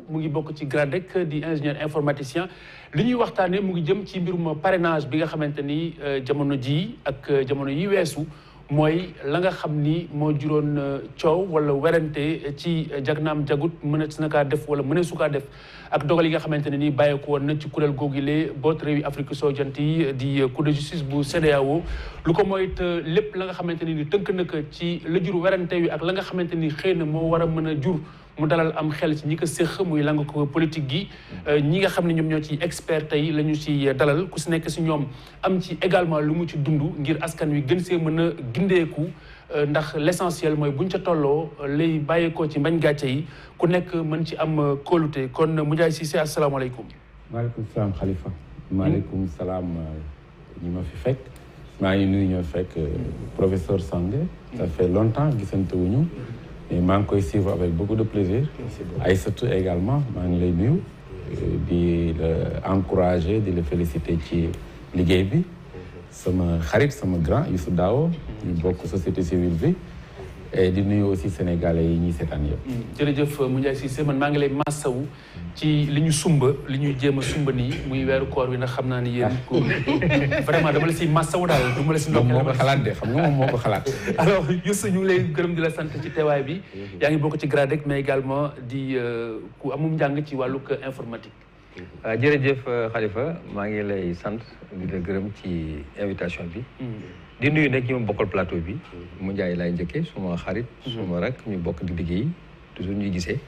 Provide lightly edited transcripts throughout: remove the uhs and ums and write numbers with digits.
mu ngi bokk ci GRADEC di ingénieur informaticien li ñuy waxtaanee mu ngi jëm ci mbirum parrainage bi nga xamante ni jamono ji ak jamono yi weesu mooy la nga xam ni moo juróon coow wala werante ci jagnaam jagut mënees na kaa def wala mëneesu kaa def ak dogal yi nga xamante ne nii bàyyeeko woon na ci kuréel googile boot réew yi Afrique sowu-jant yi di cour de justice bu CEDEAO lu ko mooy it lépp la nga xamante ne ni tënk na ko ci la jur werante wi ak la nga xamante ni xëy na moo war a mën a jur mu dalal am xel ci ñi ko séq muy lang ko politique gi ñi nga xam ne ñoom ñoo ci expert tey la ñu ci dalal ku si nekk si ñoom am ci également lu mu ci dund ngir askan wi gën see mën a gindeeku ndax l'essentiel mooy buñ ca tolloo lay bàyyeekoo ci mbañ gàcce yi ku nekk mën ci am kóolute kon Moundiaye Cissé asalaamaaleykum. maaleykum salaam Khalifa. maaleykum salaam ñi ma fi fekk. maa ngi nuyu ñoo fekk professeur Sangue. ça fait longtemps gisante wuñu mais maa ngi koy suivre avec beaucoup de plaisir. Aïssatou également maa ngi lay nuyu. di la encourager di la féliciter ci liggéey bi. sama xarit sama grand Youssou Dao. ñu bokk société civile bi. et di nuyu aussi sénégalais yi ñuy seetaan yëpp. jërëjëf Moundiaye Cissé man maa ngi lay massawu ci li ñu sumba li ñuy jéem a sumba nii muy weeru koor wi ndax xam naa ni yéen ko vraiment dama la si massawu daal du ma la si ndokkee. moo ko xalaat de xam nga moom moo ko xalaat. alors Youssou ñu ngi lay gërëm di la sant ci teewaay bi yaa ngi bokk ci GRADEC mais également di ku amum njàng ci wàllug informatique. jërëjëf Khalifa maa ngi lay sant di la gërëm ci invitation bi. di nuyu nag ñi ma bokkal plateau bi. Moundiaye laay njëkkee suma xarit. suma rak ñu bokk di liggéey toujours ñuy gisee.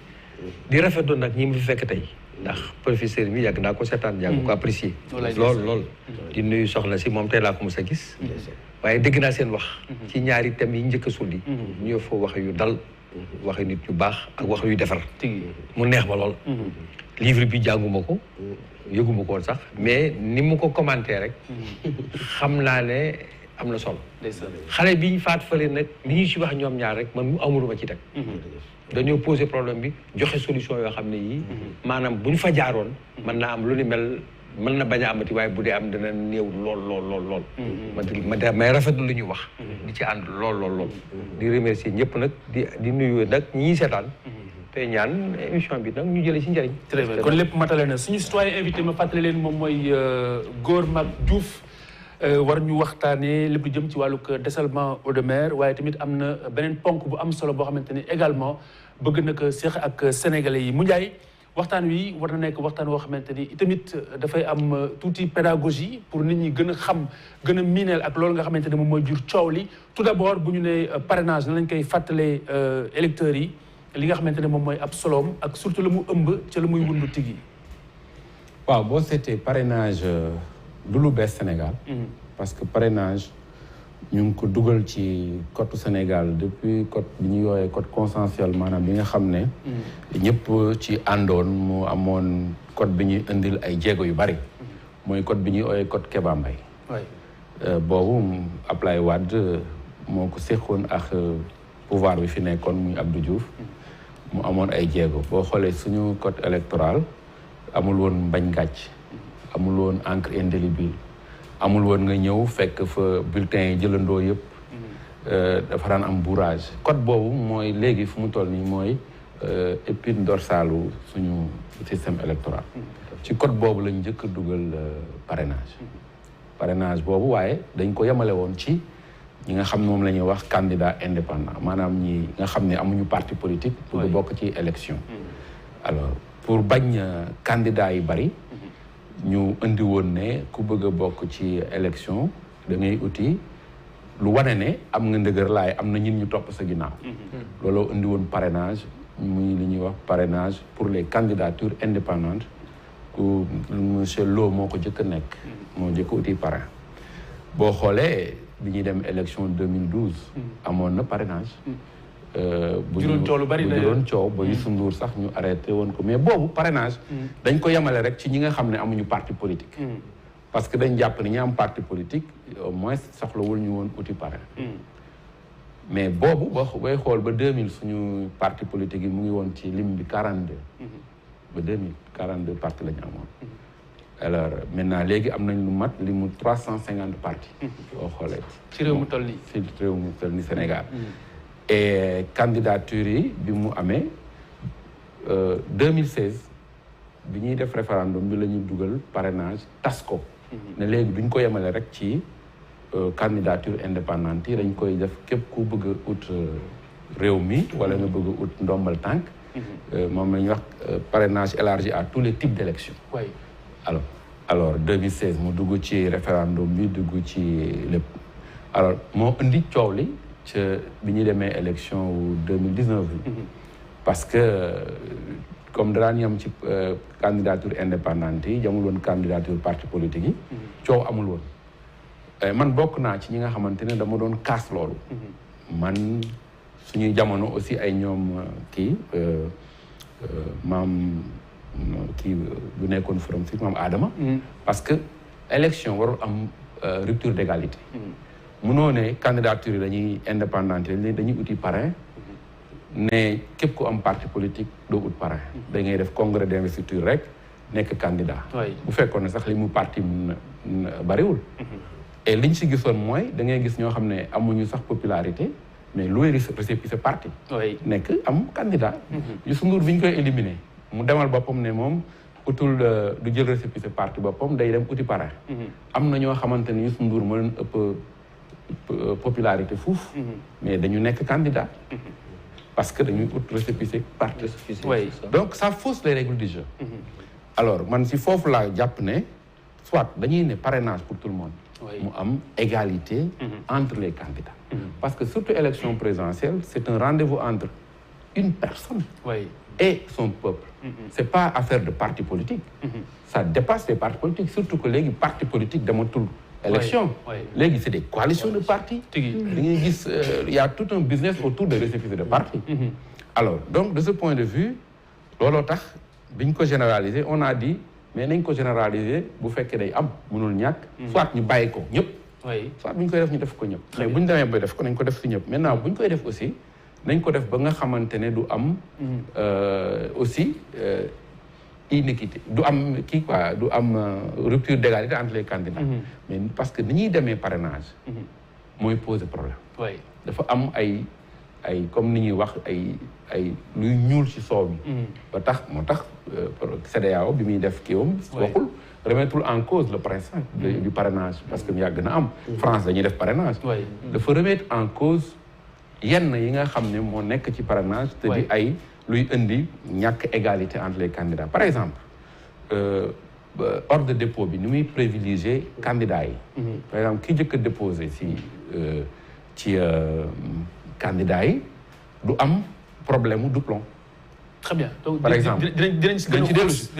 di rafetlu nag ñi mu fi fekk tey. ndax professeur bi yàgg naa ko seetaan yàgg ko apprécier. lool di nuyu soxna si moom tey laa ko mos a gis. waaye dégg naa seen wax. ci ñaari thèmes yi njëkk a sulli. ñu fa wax yu dal. waxi nit yu baax ak wax yu defar. mu neex ma lool. livre bi jànguma ko. yëguma ko woon sax mais ni mu ko commenté rek. xam naa ne am na solo. xale bi ñu faat fële nag li ñu si wax ñoom ñaar rek man mu amuluma ci teg. dañoo posé problème bi joxe solution yoo xam ne yii. maanaam bu ñu fa jaaroon. mën naa am lu ni mel mën na bañ a amati waaye bu dee am dana néew lool. ma may rafetlu lu ñuy wax. di ci ànd lool. di remercier ñëpp nag di nuyu nag ñii seetaan. tey ñaan émission bi nag ñu jëlee ci njëriñ. très bien kon lépp matale na suñu citoyen invité ma fàttali leen moom mooy Gormack Diouf. war ñu waxtaanee lépp lu jëm ci wàllug dessalement eau de mer waaye tamit am na beneen ponk bu am solo boo xamante ni également bëgg na ko seex ak sénégalais yi Moundiaye waxtaan wi war na nekk waxtaan woo xamante ni itamit dafay am tuuti pédagogie pour nit ñi gën a xam gën a miineel ak loolu nga xamante ne moom mooy jur coow li tout d'abord bu ñu nee parrainage na lañ koy fàttalee électeurs yi li nga xamante ne moom mooy ab soloom ak surtout la mu ëmb ca la muy wundu tigi. waaw boo seetee parrainage. du lu bees Sénégal. parce que parrainage ñu ngi ko dugal ci code Sénégal depuis code bi ñuy woowee code consensuel maanaam bi nga xam ne. ñëpp ci àndoon mu amoon code bi ñuy indil ay jéego yu bari. mooy code bi ñuy woowee code Kéba Mbaye. boobu Ablaye Wade moo ko séqoon ak pouvoir bi fi nekkoon muy Abdou Diouf. mu amoon ay jéego boo xoolee suñu code électoral amul woon mbañ gàcc. amul woon encre indélébile amul woon nga ñëw fekk fa bulletin yi jëlandoo yëpp. dafa daan am bourrage. code boobu mooy léegi fu mu toll nii mooy épine dorsalu suñu système électoral. ci code boobu lañ njëkk a dugal parrainage. parrainage boobu waaye dañ ko yemale woon ci ñi nga xam ne moom la ñuy wax candidat indépendant maanaam ñi nga xam ne amuñu parti politique. pour bokk ci élection. alors pour bañ candidat yi bari. ñu indi woon ne ku bëgg a bokk ci élection da ngay uti lu wane ne am nga ndëgër laay am na ñin ñu topp sa ginnaaw. looloo indi woon parrainage muy li ñuy wax parrainage pour les candidatures indépendantes ku monsieur Lo moo ko jëkk a nekk. moo jëkk uti parrain. boo xoolee bi ñuy dem élection 2012. amoon na parrainage. bu juróon coow ba Youssou Ndour sax ñu arrêté woon ko mais boobu parrainage dañ ko yemale rek ci ñi nga xam ne amuñu parti politique. parce que dañ jàpp ni ñi am parti politique au moins soxlawul ñu woon uti parrain. mais boobu booy xool ba 2000 suñu parti politique yi mu ngi woon ci lim bi 42. ba 2000 42 partis la ñu amoon. alors maintenant léegi am nañ lu mat li mu 350 partis. boo xoolee. ci réew mu toll nii. ci réew mu toll nii Sénégal. et candidature yi bi mu amee 2016 bi ñuy def référendum bi la ñu dugal parrainage tas ko. ne léegi duñ ko yemale rek ci candidature indépendante yi dañ koy def képp ku bëgg a ut réew mi wala nga bëgg a ut ndombal tànk. moom la ñuy wax parrainage élargi à tous les types d'élections. oui alors 2016 mu dugg ci référendum bi dugg ci lépp alors moo indi coow li ca bi ñuy demee élection wu 2019 bi. parce que comme daan yam ci candidature indépendante yi jamul woon candidature parti politique yi. coow amul woon. man bokk naa ci ñi nga xamante ne dama doon kaas loolu. man suñuy jamono aussi ay ñoom kii maam kii bu nekkoon Forum Civil maam Adama. parce que élection warul am rupture d'égalité. munoo ne candidature yi dañuy indépendante yi dañuy uti parrain. ne képp ku am parti politique doo ut parrain. da ngay def congrès d'investiture rek nekk candidat. bu fekkoon ne sax li mu parti bariwul. et liñ si gisoon mooy da ngay gis ñoo xam ne amuñu sax popularité mais luy récépissé parti. nekk am candidat. Youssou Ndour bi ñu koy éliminer mu demal boppam ne moom utul du jël récépissé parti boppam day dem uti parrain. am na ñoo xamante ne Youssou Ndour moo leen ëpp popularité fuuf. mais dañu nekk candidat. parce que dañuy ut récépissé parti. donc ça fausse les règles du jeu. alors man si foofu laa jàpp ne soit dañuy ne parrainage pour tout le monde. mu am égalité entre les candidats. parce que surtout élection présidentielle c'est un rendez-vous entre une personne et son peuple. c'est pas affaire de parti politique. ça dépasse les partis politiques surtout que léegi parti politique dematul élection. léegi c'est des coalitions de partis. da ngay gis il y a tout un business autour des récépissés de partis. alors donc de ce point de vue looloo tax biñ ko généraliser on a dit mais nañ ko généraliser bu fekkee day am mënul ñàkk. soit ñu bàyyi ko ñëpp. soit bu ñu koy def ñu def ko ñëpp. mais bu ñu demee ba def ko nañ ko def si ñëpp maintenant bu ñu koy def aussi nañ ko def ba nga xamante ne du am. aussi inéquité du am kii quoi du am rupture d'égalité entre les candidats. mais parce que ni ñuy demee parrainage. mooy poser problème. dafa am ay comme ni ñuy wax ay luy ñuul ci soow bi. ba tax moo tax CEDEAO bi muy def kiiwam. waxul remettre en cause le principe du parrainage parce que yàgg na am. France dañuy def parrainage. dafa remettre en cause yenn yi nga xam ne moo nekk ci parrainage. te di ay luy indi ñàkk égalité entre les candidats par exemple ordre de dépôt bi ni muy privilégier candidats yi. par exemple ki njëkk a déposé ci candidats yi du am problème mu doublon. très bien donc par exemple dinañ si gën a xuus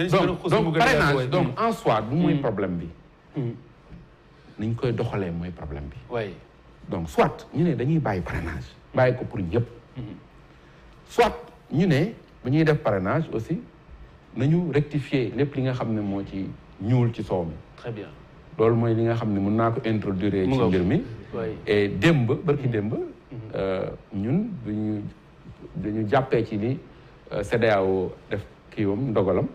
donc parrainage donc en soi du mooy problème bi. ni ñu koy doxalee mooy problème bi. donc soit ñu ne dañuy bàyyi parrainage. bàyyi ko pour ñëpp. soit ñu ne bu ñuy def parrainage aussi nañu rectifier lépp li nga xam ne moo ci ñuul ci soow mi. très bien loolu mooy li nga xam ne mën naa ko introduire ci mbir mi. et barki démb. ñun dañu jàppee ci li CEDEAO def kiiwam ndogalam.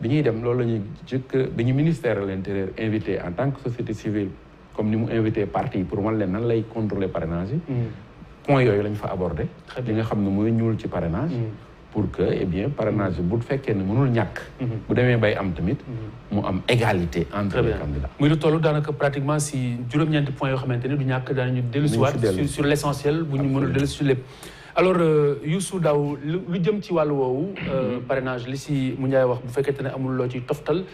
bi ñuy dem loolu la ñuy jëkk dañu ministère de l'intérieur invité en tant que société civile comme ni mu invité parti pour man leen nan lay contrôler parrainage yi. point yooyu lañ fa abordé. li nga xam ne mooy ñuul ci parrainage. pour que eh bien parrainage bu fekkee ne mënul ñàkk. bu demee bay am tamit. mu am égalité entre les candidats. muy lu toll daanaka pratiquement si juróom-ñeenti points yoo xamante ne du ñàkk daañu dellusiwaat sur l'essentiel bu ñu mënul dellusi sur lépp. alors Youssou Daw lu jëm ci wàllu woowu. parrainage li si mu Ndiaye wax bu fekkente ne amul loo ci toftal.